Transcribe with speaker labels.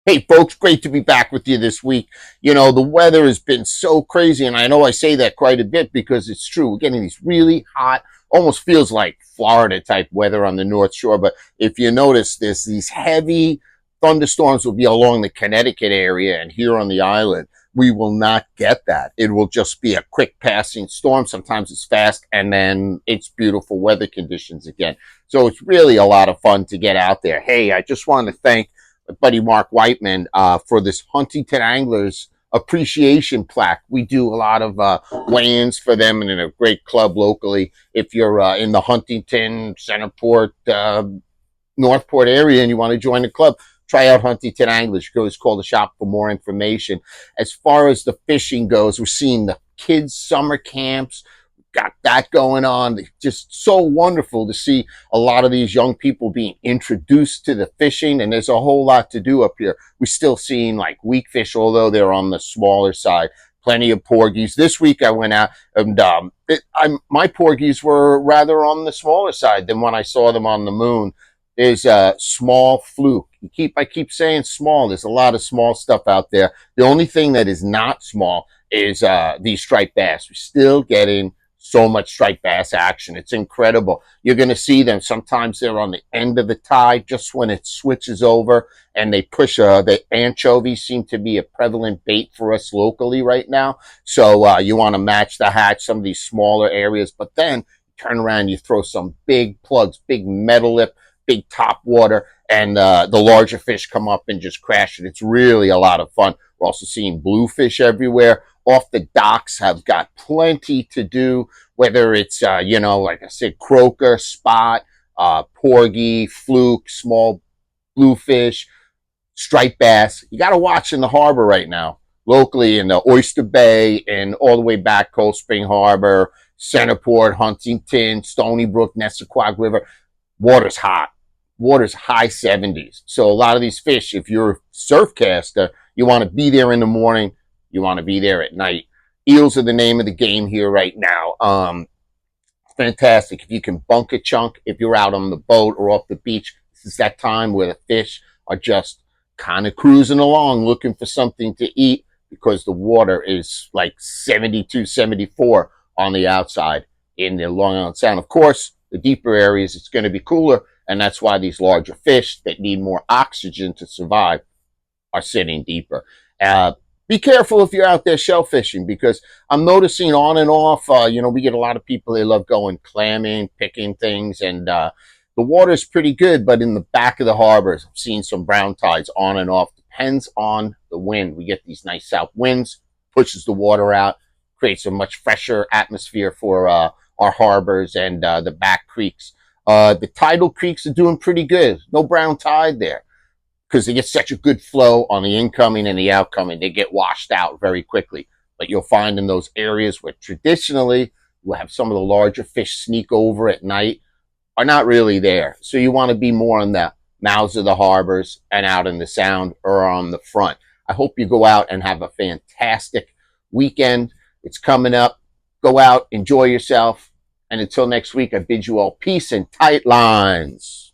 Speaker 1: Hey, folks, great to be back with you this week. The weather has been so crazy, and I know I say that quite a bit because it's true. We're getting these really hot, almost feels like Florida type weather on the North Shore. But if you notice, there's these heavy thunderstorms will be along the Connecticut area, and here on the island, we will not get that. It will just be a quick passing storm. Sometimes it's fast, and then it's beautiful weather conditions again. So it's really a lot of fun to get out there. Hey, I just want to thank buddy Mark Whiteman for this Huntington Anglers appreciation plaque. We do a lot of weigh-ins for them and in a great club locally. If you're in the Huntington, Centerport, Northport area and you want to join the club, try out Huntington Anglers. You can always call the shop for more information. As far as the fishing goes, we're seeing the kids' summer camps, got that going on. Just so wonderful to see a lot of these young people being introduced to the fishing, and there's a whole lot to do up here. We're still seeing like weak fish, although they're on the smaller side. Plenty of porgies. This week I went out and my porgies were rather on the smaller side than when I saw them on the moon. There's a small fluke. I keep saying small. There's a lot of small stuff out there. The only thing that is not small is these striped bass. We're still getting so much striped bass action. It's incredible. You're going to see them. Sometimes they're on the end of the tide just when it switches over and they push. The anchovies seem to be a prevalent bait for us locally right now. So you want to match the hatch, some of these smaller areas, but then turn around, you throw some big plugs, big metal lip, big top water, and the larger fish come up and just crash it. It's really a lot of fun. We're also seeing bluefish everywhere. Off the docks have got plenty to do, whether it's, like I said, croaker, spot, porgy, fluke, small bluefish, striped bass. You got to watch in the harbor right now, locally in the Oyster Bay and all the way back Cold Spring Harbor, Centerport, Huntington, Stony Brook, Nessaquag River. Water's hot. Water's high 70s. So a lot of these fish, if you're a surf caster, you want to be there in the morning. You want to be there at night. Eels are the name of the game here right now. Fantastic. If you can bunk a chunk, if you're out on the boat or off the beach, this is that time where the fish are just kind of cruising along looking for something to eat because the water is like 72, 74 on the outside in the Long Island Sound. Of course, the deeper areas, it's going to be cooler, and that's why these larger fish that need more oxygen to survive are sitting deeper. Be careful if you're out there shell fishing because I'm noticing on and off, we get a lot of people, they love going clamming, picking things, and the water's pretty good, but in the back of the harbors, I've seen some brown tides on and off. Depends on the wind. We get these nice south winds, pushes the water out, creates a much fresher atmosphere for our harbors and the back creeks. The tidal creeks are doing pretty good. No brown tide there because they get such a good flow on the incoming and the outcoming. They get washed out very quickly. But you'll find in those areas where traditionally we'll have some of the larger fish sneak over at night are not really there. So you want to be more on the mouths of the harbors and out in the sound or on the front. I hope you go out and have a fantastic weekend. It's coming up. Go out, enjoy yourself. And until next week, I bid you all peace and tight lines.